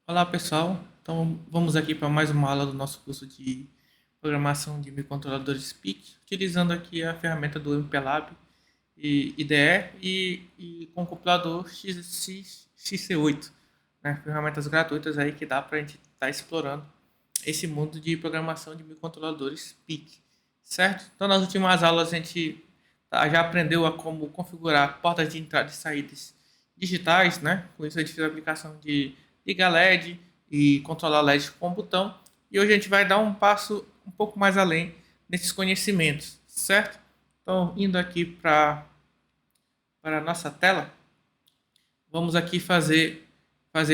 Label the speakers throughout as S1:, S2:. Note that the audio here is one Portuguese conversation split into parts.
S1: Olá pessoal, então vamos aqui para mais uma aula do nosso curso de programação de microcontroladores PIC, utilizando aqui a ferramenta do MPLAB e IDE e com o compilador XC8, né? Ferramentas gratuitas aí que dá para a gente estar explorando esse mundo de programação de microcontroladores PIC, certo? Então nas últimas aulas a gente já aprendeu a como configurar portas de entrada e saídas digitais, né? Com isso a gente fez a aplicação de ligar LED e controlar LED com o botão. E hoje a gente vai dar um passo um pouco mais além nesses conhecimentos, certo? Então, indo aqui para a nossa tela, vamos aqui fazer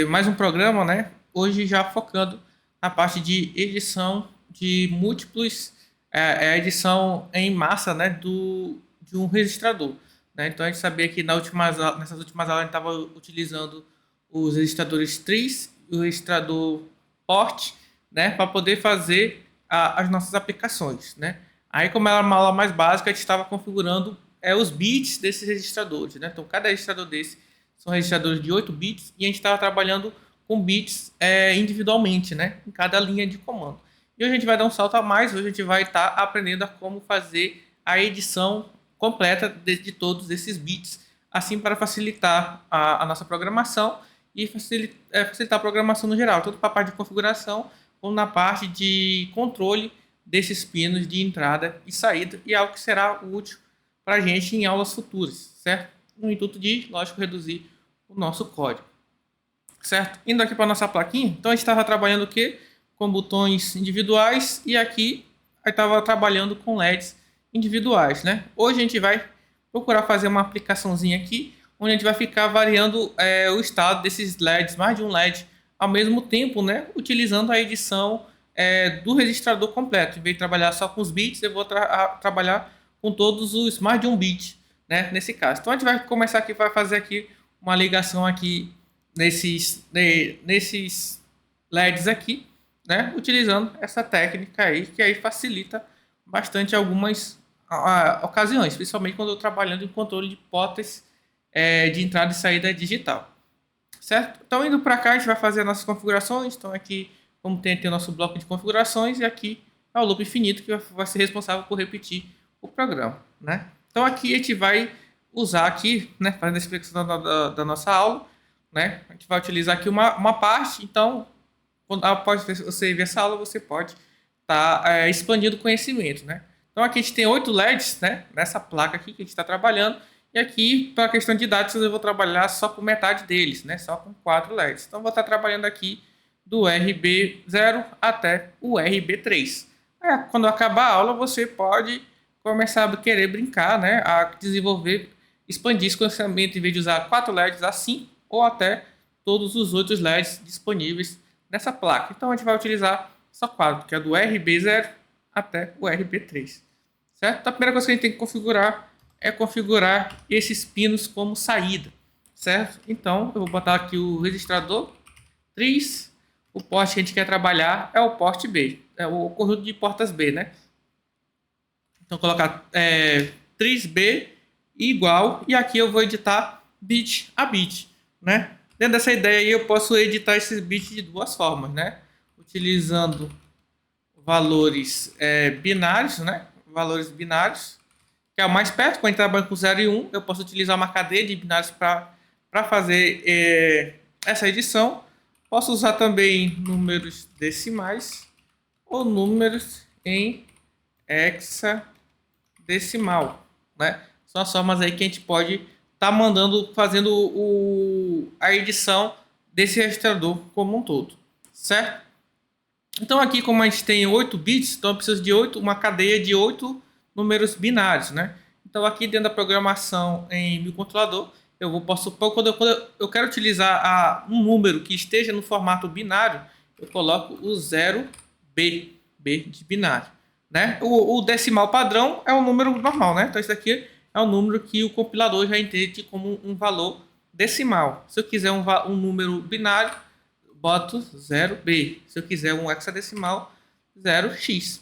S1: mais um programa, né? Hoje já focando na parte de edição de múltiplos, a edição em massa, né? De um registrador. Né? Então a gente sabia que nessas últimas aulas a gente estava utilizando os registradores TRIS e o registrador PORT, né? Para poder fazer as nossas aplicações, né? Aí, como era uma aula mais básica, a gente estava configurando os bits desses registradores, né? Então, cada registrador desse são registradores de 8 bits e a gente estava trabalhando com bits individualmente, né? Em cada linha de comando. E hoje a gente vai dar um salto a mais, hoje a gente vai estar aprendendo a como fazer a edição completa de todos esses bits, assim para facilitar a nossa programação e facilitar a programação no geral, tanto para a parte de configuração como na parte de controle desses pinos de entrada e saída, e algo que será útil para a gente em aulas futuras, certo? No intuito de, lógico, reduzir o nosso código, certo? Indo aqui para a nossa plaquinha, então a gente estava trabalhando o quê? Com botões individuais e aqui eu estava trabalhando com LEDs individuais, né? Hoje a gente vai procurar fazer uma aplicaçãozinha aqui, onde a gente vai ficar variando o estado desses LEDs, mais de um LED ao mesmo tempo, né? Utilizando a edição do registrador completo. Em vez de trabalhar só com os bits, eu vou trabalhar com todos os mais de um bit, né? Nesse caso. Então a gente vai começar aqui, vai fazer aqui uma ligação aqui nesses LEDs aqui, né? Utilizando essa técnica aí, que aí facilita bastante algumas ocasiões, principalmente quando eu estou trabalhando em controle de portas de entrada e saída digital, certo? Então, indo para cá, a gente vai fazer as nossas configurações. Então, aqui, como tem aqui o nosso bloco de configurações, e aqui é o loop infinito que vai ser responsável por repetir o programa, né? Então, aqui a gente vai usar aqui, né, fazendo a explicação da nossa aula, né? A gente vai utilizar aqui uma parte. Então, após você ver essa aula, você pode estar expandindo o conhecimento, né? Então, aqui a gente tem 8 LEDs, né? Nessa placa aqui que a gente está trabalhando. E aqui, para a questão de dados, eu vou trabalhar só com metade deles, né? Só com 4 LEDs. Então, eu vou estar trabalhando aqui do RB0 até o RB3. Quando acabar a aula, você pode começar a querer brincar, né? A desenvolver, expandir esse conhecimento, em vez de usar 4 LEDs a 5 ou até todos os outros LEDs disponíveis nessa placa. Então, a gente vai utilizar só 4, que é do RB0 até o RB3. Certo? Então, a primeira coisa que a gente tem que configurar é configurar esses pinos como saída, certo? Então, eu vou botar aqui o registrador TRIS, o porte que a gente quer trabalhar é o porte B, é o conjunto de portas B, né? Então, colocar TRIS B igual, e aqui eu vou editar bit a bit, né? Dentro dessa ideia aí, eu posso editar esses bits de duas formas, né? Utilizando valores binários, né? Valores binários, que é o mais perto. Quando a gente trabalha com 0 e 1, eu posso utilizar uma cadeia de binários para fazer essa edição. Posso usar também números decimais ou números em hexadecimal, né? São as formas aí que a gente pode estar mandando, fazendo a edição desse registrador como um todo, certo? Então aqui, como a gente tem 8 bits, então eu preciso de uma cadeia de 8 números binários, né? Então aqui dentro da programação em microcontrolador, posso supor, quando eu quero utilizar um número que esteja no formato binário, eu coloco o 0B, B de binário, né? O decimal padrão é um número normal, né? Então isso aqui é um número que o compilador já entende como um valor decimal. Se eu quiser um número binário, boto 0B. Se eu quiser um hexadecimal, 0x,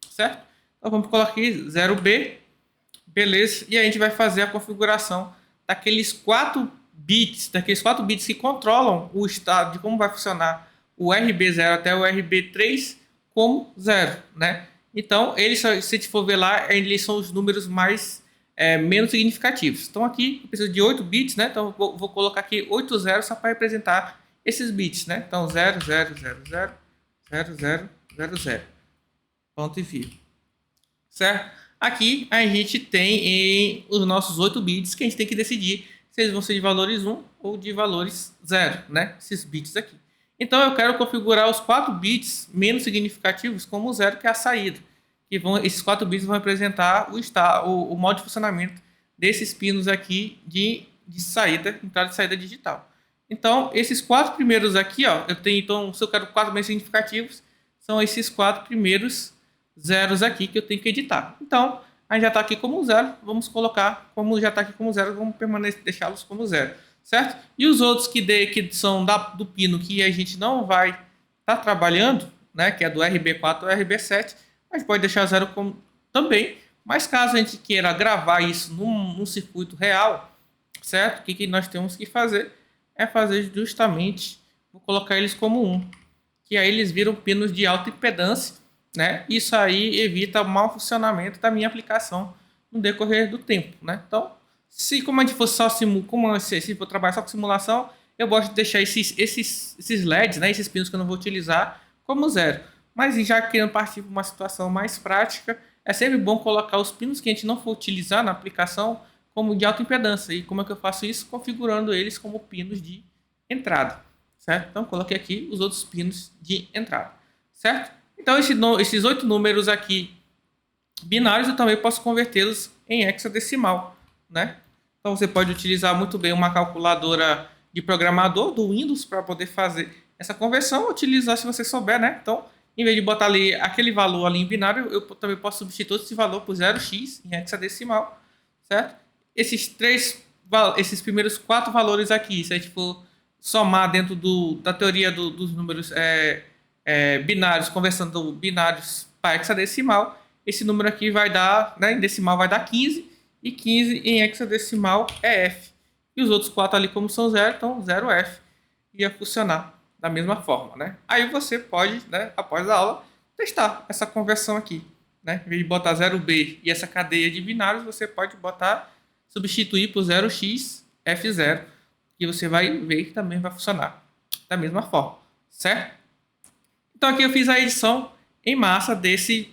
S1: certo? Então vamos colocar aqui 0B, beleza, e a gente vai fazer a configuração daqueles 4 bits, daqueles 4 bits que controlam o estado de como vai funcionar o RB0 até o RB3 como 0, né? Então, eles, se a gente for ver lá, eles são os números mais menos significativos. Então, aqui eu preciso de 8 bits, né? Então, eu vou colocar aqui 8 zeros só para representar esses bits, né? Então, 0, 0, 0, 0, 0, 0, 0, 0. Ponto e vírgula. Certo? Aqui a gente tem os nossos 8 bits que a gente tem que decidir se eles vão ser de valores 1 ou de valores 0, né? Esses bits aqui. Então eu quero configurar os 4 bits menos significativos como 0, que é a saída. Esses 4 bits vão representar o modo de funcionamento desses pinos aqui de saída, entrada e saída digital. Então, esses 4 primeiros aqui, ó, então, se eu quero 4 menos significativos, são esses 4 primeiros zeros aqui que eu tenho que editar. Então, a gente já está aqui como 0, vamos colocar como já está aqui como 0, vamos deixá-los como 0, certo? E os outros que são do pino que a gente não vai estar trabalhando, né, que é do RB4 ou RB7, a gente pode deixar 0 como também, mas caso a gente queira gravar isso num circuito real, certo? O que nós temos que fazer é fazer justamente, vou colocar eles como 1, que aí eles viram pinos de alta impedância, né? Isso aí evita o mau funcionamento da minha aplicação no decorrer do tempo, né? Então, como a gente fosse só se for trabalhar só com simulação, eu gosto de deixar esses LEDs, né? Esses pinos que eu não vou utilizar como 0. Mas já querendo partir para uma situação mais prática, é sempre bom colocar os pinos que a gente não for utilizar na aplicação como de alta impedância. E como é que eu faço isso? Configurando eles como pinos de entrada, certo? Então, coloquei aqui os outros pinos de entrada, certo? Então, esses 8 números aqui binários, eu também posso convertê-los em hexadecimal, né? Então, você pode utilizar muito bem uma calculadora de programador do Windows para poder fazer essa conversão, utilizar se você souber, né? Então, em vez de botar ali aquele valor ali em binário, eu também posso substituir esse valor por 0x em hexadecimal, certo? Esses primeiros 4 valores aqui, se a gente for somar dentro da teoria dos números binários, conversando binários para hexadecimal, esse número aqui vai dar, né, em decimal vai dar 15, e 15 em hexadecimal é F. E os outros 4 ali como são 0, então 0F ia funcionar da mesma forma, né? Aí você pode, né, após a aula, testar essa conversão aqui, né? Em vez de botar 0B e essa cadeia de binários, você pode substituir por 0x F0, que você vai ver que também vai funcionar da mesma forma, certo? Então aqui eu fiz a edição em massa desse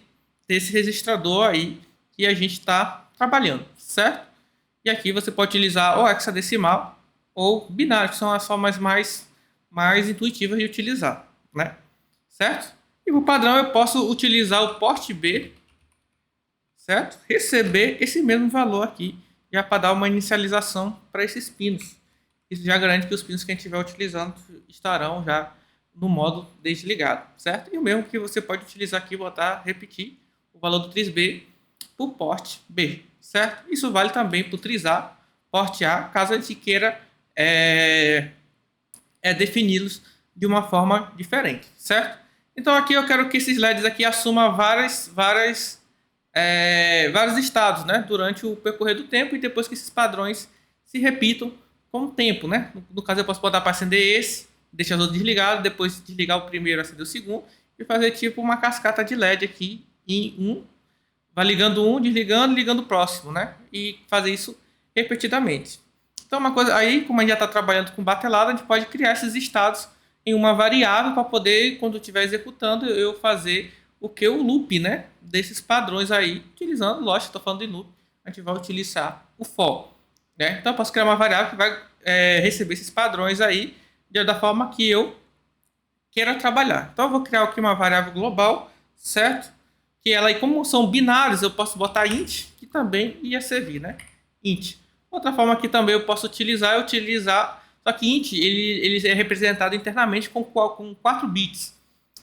S1: registrador aí que a gente está trabalhando, certo? E aqui você pode utilizar ou hexadecimal ou binário, que são as formas mais intuitivas de utilizar, né? Certo? E o padrão eu posso utilizar o porte B, certo? Receber esse mesmo valor aqui, já para dar uma inicialização para esses pinos. Isso já garante que os pinos que a gente estiver utilizando estarão já no modo desligado, certo? E o mesmo que você pode utilizar aqui, repetir o valor do tris B por porte B, certo? Isso vale também para o tris A, porte A, caso a gente queira defini-los de uma forma diferente, certo? Então aqui eu quero que esses LEDs aqui assumam vários estados, né, durante o percorrer do tempo, e depois que esses padrões se repitam com o tempo, né? No caso eu posso botar para acender esse, deixar os outros desligados, depois desligar o primeiro, acender o segundo, e fazer tipo uma cascata de LED aqui em vai ligando desligando, ligando o próximo, né? E fazer isso repetidamente. Então uma coisa aí, como a gente já está trabalhando com batelada, a gente pode criar esses estados em uma variável para poder, quando estiver executando, eu fazer o loop, né? Desses padrões aí, utilizando, lógico, estou falando de loop, a gente vai utilizar o for, né? Então eu posso criar uma variável que vai receber esses padrões aí da forma que eu queira trabalhar. Então eu vou criar aqui uma variável global, certo? Que ela, como são binários, eu posso botar int, que também ia servir, né? Int. Outra forma que também eu posso utilizar só que int ele é representado internamente com 4 bits,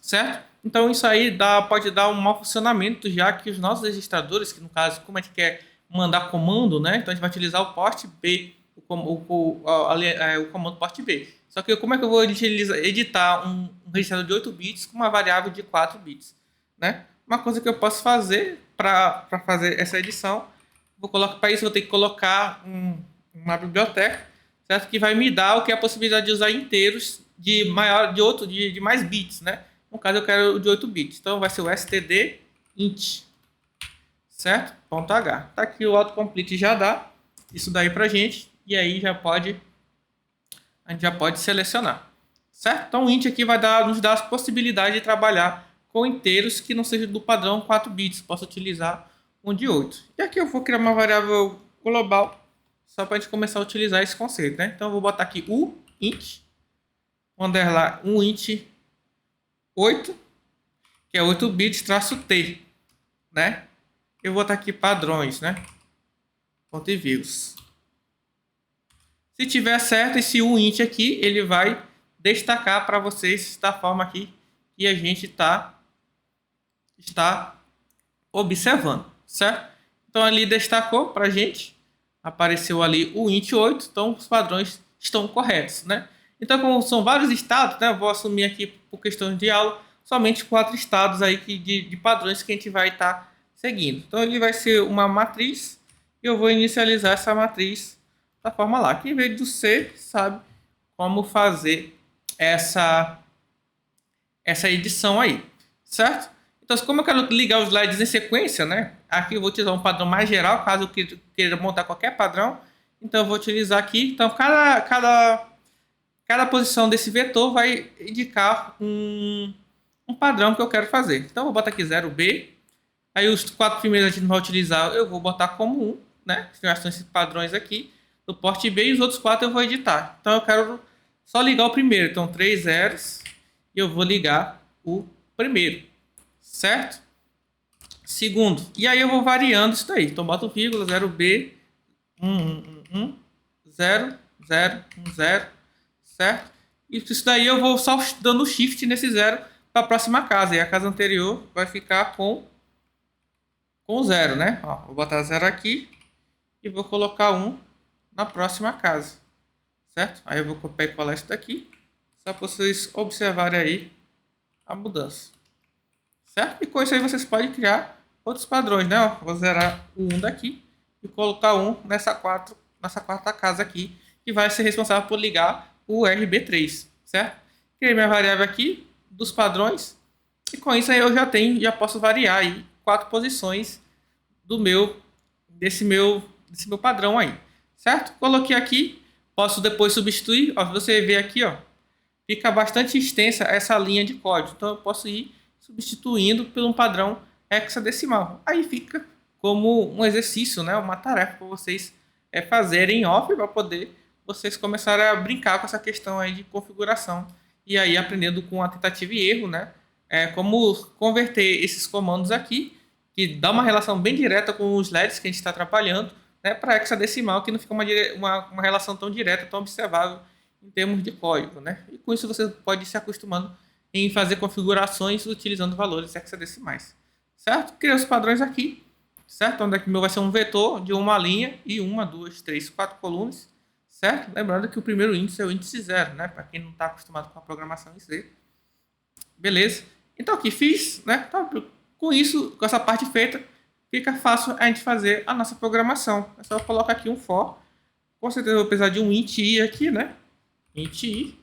S1: certo? Então isso aí pode dar um mau funcionamento, já que os nossos registradores, que no caso, como a gente quer mandar comando, né? Então a gente vai utilizar o porte B, o comando porte B. Só que como é que eu vou editar um registrador de 8 bits com uma variável de 4 bits, né? Uma coisa que eu posso fazer para fazer essa edição, para isso eu vou ter que colocar uma biblioteca, certo? Que vai me dar o que é a possibilidade de usar inteiros de mais bits, né? No caso eu quero o de 8 bits. Então vai ser o std int, certo? Ponto H. Tá aqui o autocomplete já dá isso daí pra gente e aí a gente já pode selecionar, certo? Então o int aqui vai nos dar as possibilidades de trabalhar com inteiros que não sejam do padrão 4 bits. Posso utilizar um de 8. E aqui eu vou criar uma variável global só para a gente começar a utilizar esse conceito, né? Então eu vou botar aqui o int, underline, um int 8, que é 8 bits traço t, né? Eu vou botar aqui padrões, né? Ponto e vírgulas. Se tiver certo, esse int aqui, ele vai destacar para vocês da forma aqui que a gente está observando, certo? Então ali destacou para a gente, apareceu ali o int 8, então os padrões estão corretos, né? Então como são vários estados, né, eu vou assumir aqui por questões de aula, somente 4 estados aí de padrões que a gente vai estar seguindo. Então ele vai ser uma matriz e eu vou inicializar essa matriz da forma lá. Quem veio do C sabe como fazer essa edição aí, certo? Então, como eu quero ligar os slides em sequência, né? Aqui eu vou utilizar um padrão mais geral, caso eu queira montar qualquer padrão. Então, eu vou utilizar aqui. Então, cada posição desse vetor vai indicar um padrão que eu quero fazer. Então, eu vou botar aqui 0B. Aí, os 4 primeiros a gente não vai utilizar, eu vou botar como 1, né? Já são esses padrões aqui do porte B e os outros 4 eu vou editar. Então, eu quero só ligar o primeiro. Então, 3 zeros e eu vou ligar o primeiro, certo? Segundo. E aí eu vou variando isso daí. Então, boto vírgula, 0B, 0, 0, 1, 0, certo? E isso daí eu vou só dando shift nesse 0 para a próxima casa. E a casa anterior vai ficar com 0, né? Ó, vou botar 0 aqui e vou colocar 1 na próxima casa, certo? Aí eu vou copiar e colar isso daqui, só para vocês observarem aí a mudança, certo? E com isso aí vocês podem criar outros padrões, né? Ó, vou zerar o 1 daqui e colocar 1 nessa quarta casa aqui, que vai ser responsável por ligar o RB3, certo? Criei minha variável aqui dos padrões e com isso aí eu já posso variar aí 4 posições desse meu padrão aí, certo? Coloquei aqui, posso depois substituir, ó, você vê aqui, ó, fica bastante extensa essa linha de código, então eu posso ir substituindo por um padrão hexadecimal. Aí fica como um exercício, né, uma tarefa para vocês fazerem em off para poder vocês começarem a brincar com essa questão aí de configuração e aí aprendendo com a tentativa e erro, né, como converter esses comandos aqui que dá uma relação bem direta com os LEDs que a gente está trabalhando, né, para hexadecimal, que não fica uma relação tão direta, tão observável em termos de código, né? E com isso você pode ir se acostumando em fazer configurações utilizando valores hexadecimais, certo? Criei os padrões aqui, certo? Onde aqui meu vai ser um vetor de uma linha e 1, 2, 3, 4 colunas, certo? Lembrando que o primeiro índice é o índice 0, né? Para quem não está acostumado com a programação em C. Beleza? Então aqui fiz, né? Então, com isso, com essa parte feita, fica fácil a gente fazer a nossa programação. É só colocar aqui um for. Com certeza eu vou precisar de um int i aqui, né? Int i.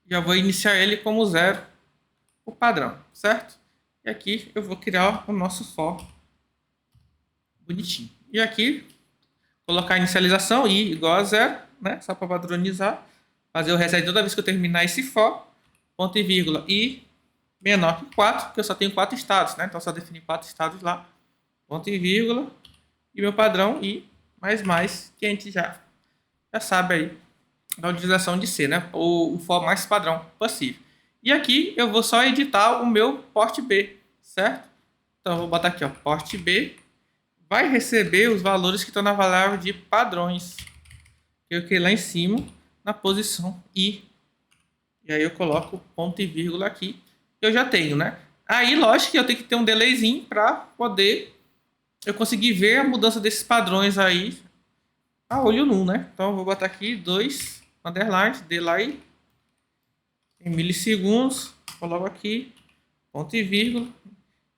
S1: Já vou iniciar ele como 0, o padrão, certo? E aqui eu vou criar o nosso for bonitinho. E aqui, colocar a inicialização i igual a 0, né? Só para padronizar. Fazer o reset toda vez que eu terminar esse for. Ponto e vírgula i menor que 4, porque eu só tenho 4 estados, né? Então só definir 4 estados lá. Ponto e vírgula. E meu padrão i mais, que a gente já sabe aí da utilização de C, né? O for mais padrão possível. E aqui eu vou só editar o meu porte B, certo? Então eu vou botar aqui, ó, porte B vai receber os valores que estão na variável de padrões. Eu coloquei lá em cima na posição I. E aí eu coloco ponto e vírgula aqui. Eu já tenho, né? Aí, lógico que eu tenho que ter um delayzinho para poder eu conseguir ver a mudança desses padrões aí a olho nu, né? Então eu vou botar aqui 2 underline, delay em milissegundos, coloco aqui ponto e vírgula.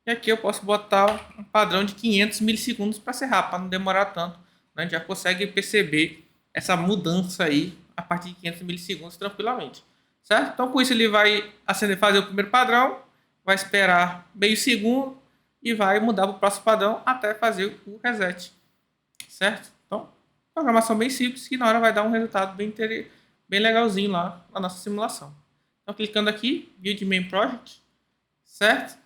S1: E aqui eu posso botar um padrão de 500 milissegundos para ser rápido, para não demorar tanto, né? A gente já consegue perceber essa mudança aí a partir de 500 milissegundos tranquilamente, certo? Então, com isso, ele vai fazer o primeiro padrão, vai esperar meio segundo e vai mudar para o próximo padrão até fazer o reset, certo? Então, programação bem simples que na hora vai dar um resultado bem legalzinho lá na nossa simulação. Então, clicando aqui, Build Main Project, certo?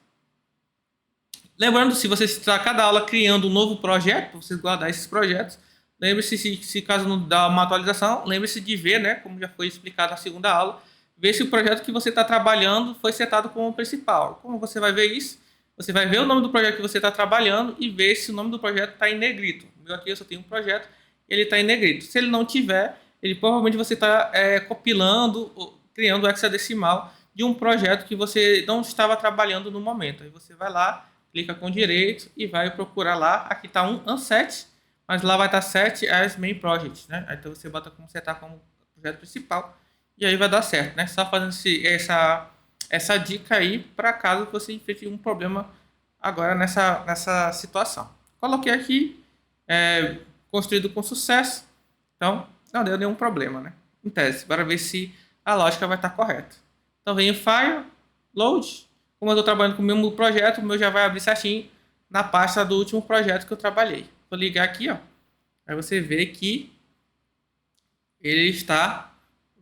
S1: Lembrando, se você está cada aula criando um novo projeto, para você guardar esses projetos, lembre-se, se caso não dá uma atualização, lembre-se de ver, né, como já foi explicado na segunda aula, ver se o projeto que você está trabalhando foi setado como principal. Como você vai ver isso? Você vai ver o nome do projeto que você está trabalhando e ver se o nome do projeto está em negrito. O meu aqui eu só tenho um projeto, ele está em negrito. Se ele não tiver, ele provavelmente você está compilando, criando o hexadecimal de um projeto que você não estava trabalhando no momento. Aí você vai lá, clica com direito e vai procurar lá. Aqui está um unset, mas lá vai estar set as main projects, né? Então você bota como setar como projeto principal e aí vai dar certo, né? Só fazendo essa dica aí para caso você enfrente um problema agora nessa situação. Coloquei aqui, construído com sucesso, então não deu nenhum problema, né? Em tese, para ver se a lógica vai estar correta. Então vem o file, load. Como eu estou trabalhando com o mesmo projeto, o meu já vai abrir certinho na pasta do último projeto que eu trabalhei. Vou ligar aqui, ó. Aí você vê que ele está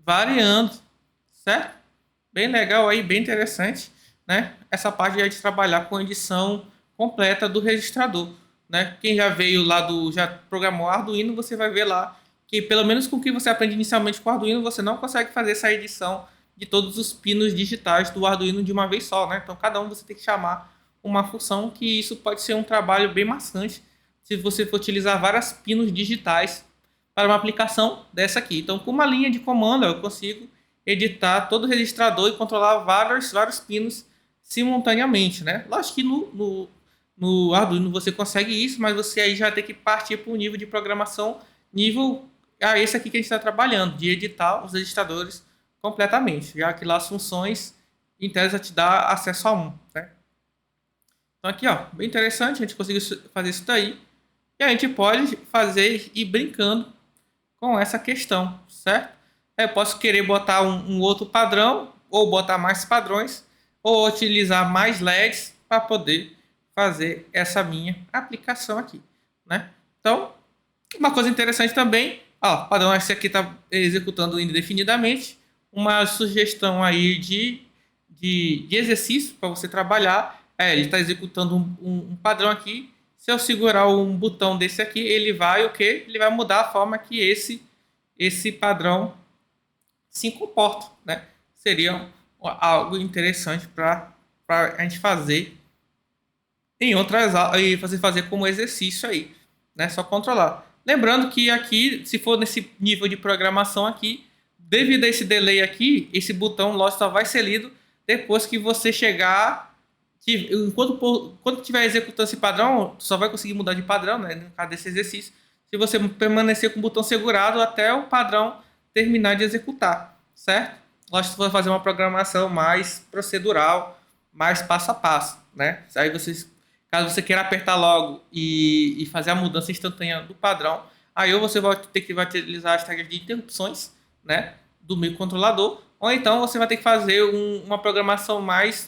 S1: variando, certo? Bem legal aí, bem interessante, né? Essa parte de trabalhar com edição completa do registrador, né? Quem já veio lá já programou Arduino, você vai ver lá que pelo menos com o que você aprende inicialmente com o Arduino, você não consegue fazer essa edição de todos os pinos digitais do Arduino de uma vez só, né? Então cada um você tem que chamar uma função, que isso pode ser um trabalho bem maçante se você for utilizar várias pinos digitais para uma aplicação dessa aqui. Então, com uma linha de comando, eu consigo editar todo o registrador e controlar vários pinos simultaneamente, né? Lógico que no Arduino você consegue isso, mas você aí já tem que partir para um nível de programação nível esse aqui que a gente está trabalhando, de editar os registradores completamente, já que lá as funções em tese já te dá acesso a um, né? Então aqui, ó, bem interessante, a gente conseguiu fazer isso daí. E a gente pode fazer e ir brincando com essa questão, certo? Eu posso querer botar um outro padrão, ou botar mais padrões, ou utilizar mais LEDs para poder fazer essa minha aplicação aqui, né? Então, uma coisa interessante também, ó, o padrão esse aqui está executando indefinidamente, uma sugestão aí de exercício para você trabalhar, ele está executando um padrão aqui. Se eu segurar um botão desse aqui, ele vai o quê? Ele vai mudar a forma que esse padrão se comporta, né? Seria algo interessante para a gente fazer em outras aulas e fazer como exercício aí, né? Só controlar. Lembrando que aqui, se for nesse nível de programação aqui, devido a esse delay aqui, esse botão lógico só vai ser lido depois que você chegar. Quando estiver executando esse padrão, só vai conseguir mudar de padrão, né? No caso desse exercício, se você permanecer com o botão segurado até o padrão terminar de executar, certo? Lógico que você vai fazer uma programação mais procedural, mais passo a passo, né? Aí caso você queira apertar logo e fazer a mudança instantânea do padrão, aí ou você vai ter que utilizar as tags de interrupções, né, do microcontrolador, ou então você vai ter que fazer uma programação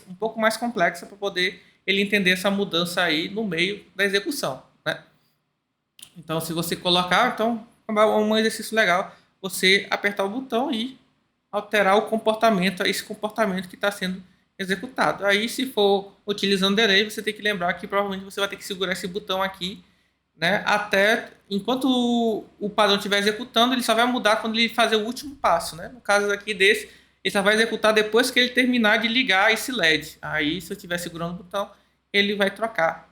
S1: um pouco mais complexa para poder ele entender essa mudança aí no meio da execução, né? Então, se você colocar, então é um exercício legal, você apertar o botão e alterar o comportamento, esse comportamento que está sendo executado. Aí, se for utilizando delay, você tem que lembrar que provavelmente você vai ter que segurar esse botão aqui, né? Até enquanto o padrão estiver executando, ele só vai mudar quando ele fazer o último passo, né? No caso aqui desse, ele só vai executar depois que ele terminar de ligar esse LED. Aí, se eu estiver segurando o botão, ele vai trocar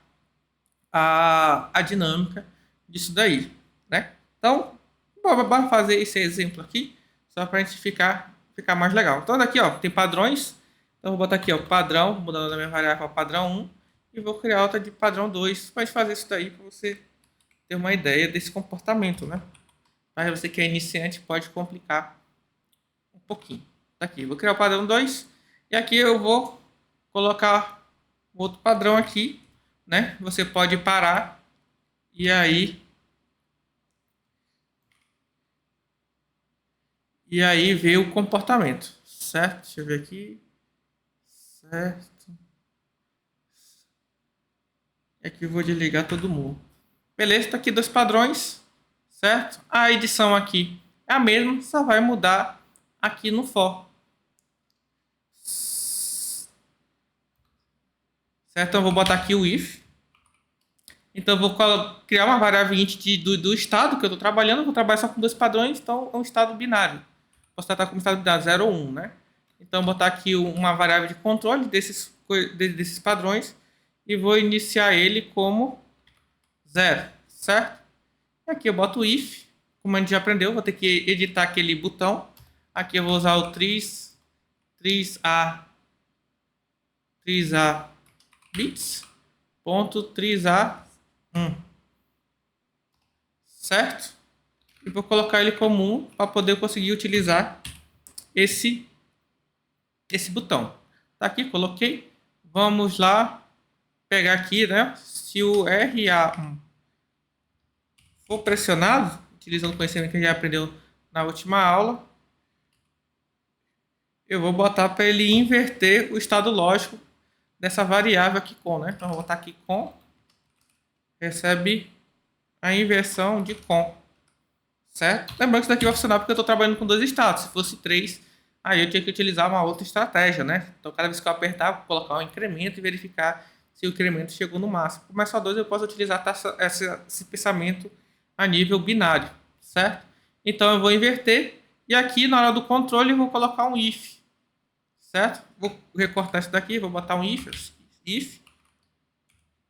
S1: a dinâmica disso daí, né? Então, bora fazer esse exemplo aqui, só para a gente ficar mais legal. Então, aqui, ó, tem padrões. Então, vou botar aqui, ó, padrão, mudando a minha variável para padrão 1, e vou criar outra de padrão 2, para fazer isso daí, para você ter uma ideia desse comportamento, né? Mas você que é iniciante pode complicar um pouquinho. Aqui, vou criar o padrão 2, e aqui eu vou colocar outro padrão aqui, né? Você pode parar e aí E aí ver o comportamento, certo? Deixa eu ver aqui. Certo. É que eu vou desligar todo mundo. Beleza, tá aqui dois padrões, certo? A edição aqui é a mesma, só vai mudar aqui no for. Certo? Então eu vou botar aqui o if. Então eu vou criar uma variável int do estado que eu estou trabalhando. Eu vou trabalhar só com dois padrões, então é um estado binário. Posso tratar como estado binário 0 ou 1, né? Então vou botar aqui uma variável de controle desses padrões e vou iniciar ele como 0, certo? Aqui eu boto o if, como a gente já aprendeu, vou ter que editar aquele botão. Aqui eu vou usar o tris_a bits, ponto tris_a 1, certo? E vou colocar ele como 1 para poder conseguir utilizar esse botão. Tá aqui, coloquei. Vamos lá pegar aqui, né? Se o RA1 for pressionado, utilizando o conhecimento que a gente já aprendeu na última aula, eu vou botar para ele inverter o estado lógico dessa variável aqui com, né? Então, eu vou botar aqui com, recebe a inversão de com, certo? Lembrando que isso daqui vai funcionar porque eu estou trabalhando com dois estados. Se fosse 3, aí eu tinha que utilizar uma outra estratégia, né? Então, cada vez que eu apertar, vou colocar um incremento e verificar se o incremento chegou no máximo. Como é só 2, eu posso utilizar esse pensamento a nível binário, certo? Então, eu vou inverter e aqui, na hora do controle, eu vou colocar um if, certo? Vou recortar isso daqui, vou botar um if.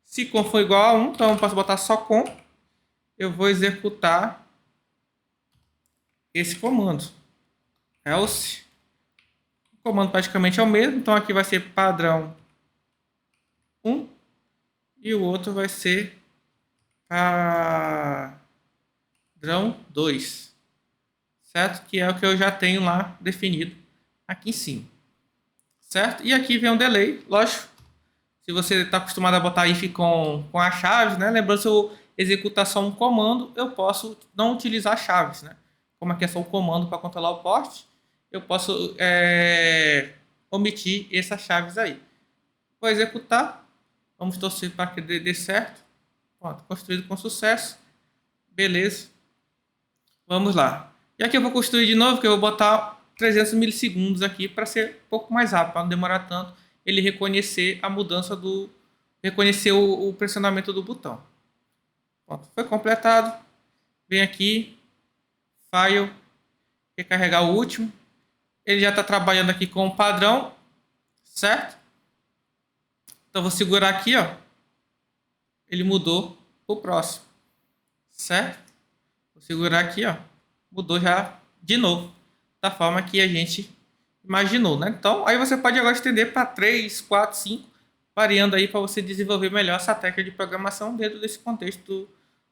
S1: Se com for igual a 1, então eu posso botar só com. Eu vou executar esse comando. Else. O comando praticamente é o mesmo, então aqui vai ser padrão 1 e o outro vai ser padrão 2, certo? Que é o que eu já tenho lá definido aqui em cima, certo? E aqui vem um delay, lógico. Se você está acostumado a botar if com as chaves, né? Lembrando, se eu executar só um comando, eu posso não utilizar chaves, né? Como aqui é só um comando para controlar o porte, eu posso omitir essas chaves aí. Vou executar. Vamos torcer para que dê certo. Pronto, construído com sucesso. Beleza. Vamos lá. E aqui eu vou construir de novo, que eu vou botar 300 milissegundos aqui para ser um pouco mais rápido, para não demorar tanto ele reconhecer a mudança reconhecer o pressionamento do botão. Pronto, foi completado. Vem aqui, File, recarregar o último. Ele já está trabalhando aqui com o padrão, certo? Então vou segurar aqui, ó. Ele mudou para o próximo, certo? Vou segurar aqui, ó. Mudou já de novo, da forma que a gente imaginou, né? Então, aí você pode agora estender para 3, 4, 5, variando aí para você desenvolver melhor essa técnica de programação dentro desse contexto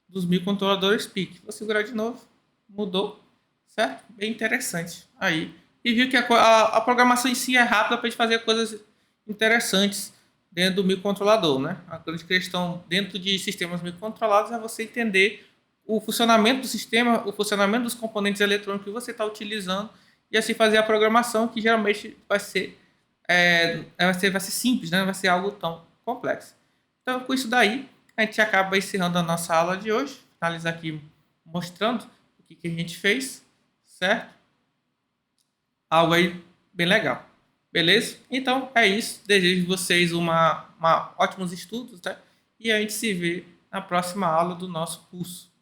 S1: dos microcontroladores PIC. Vou segurar de novo, mudou, certo? Bem interessante aí. E viu que a programação em si é rápida para a gente fazer coisas interessantes dentro do microcontrolador, né? A grande questão dentro de sistemas microcontrolados é você entender o funcionamento do sistema, o funcionamento dos componentes eletrônicos que você está utilizando e assim fazer a programação, que geralmente vai ser simples, né? Não vai ser algo tão complexo. Então, com isso daí, a gente acaba encerrando a nossa aula de hoje. Finalizar aqui mostrando o que a gente fez, certo? Algo aí bem legal. Beleza? Então, é isso. Desejo vocês ótimos estudos, né? E a gente se vê na próxima aula do nosso curso.